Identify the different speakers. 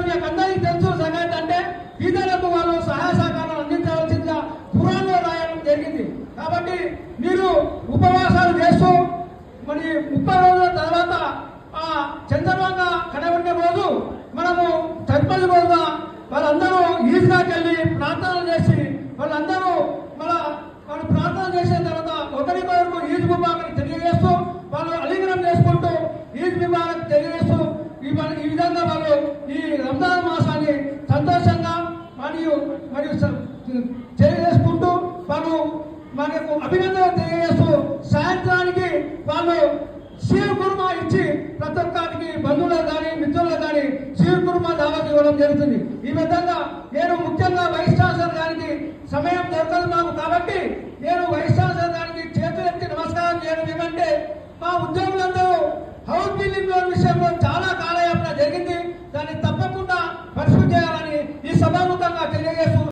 Speaker 1: మీకు అందరికీ తెలుసు సంగతి అంటే పేదలకు వాళ్ళు సహాయ సహకారాలు అందించవలసిందిగా పురాణంలో రాయడం జరిగింది. కాబట్టి మీరు ఉపవాసాలు చేస్తూ మరి 30 రోజుల తర్వాత ఆ చంద్రవంగ కనబడిన రోజు మనము తదుపరి రోజున వాళ్ళందరూ ఈద్గాకి వెళ్ళి ప్రార్థనలు చేసి వాళ్ళందరూ వాళ్ళు ప్రార్థన చేసిన తర్వాత ఒకరికొకరు ఈద్ ముబారక్ తెలియజేస్తూ వాళ్ళు అలింగనం చేసుకుంటూ ఈద్ ముబారక్ తెలియజేస్తూ ఈ విధంగా వాళ్ళు ఈ రంజాన్ మాసాన్ని సంతోషంగా మరియు తెలియజేసుకుంటూ వాళ్ళు మనకు అభినందనలు తెలియజేస్తూ సాయంత్రానికి వాళ్ళు శివ కుర్మా ఇచ్చి ప్రతి ఒక్కరికి బంధువులకు కానీ మిత్రులకు కానీ శివ కుర్మా దావత్ ఇవ్వడం జరుగుతుంది. ఈ విధంగా నేను ముఖ్యంగా వైస్ ఛాన్సలర్ గారికి సమయం దొరకదు మాకు, కాబట్టి నేను వైస్ ఛాన్సలర్ గారికి చేతులెత్తి నమస్కారం చేయడం ఏమంటే మా ఉద్యోగులందరూ హౌస్ బిల్డింగ్ లోన్ విషయంలో చాలా కాలయాపన జరిగింది. దాన్ని తప్పకుండా పరిశుభ్రం చేయాలని ఈ సభాముఖంగా తెలియజేస్తూ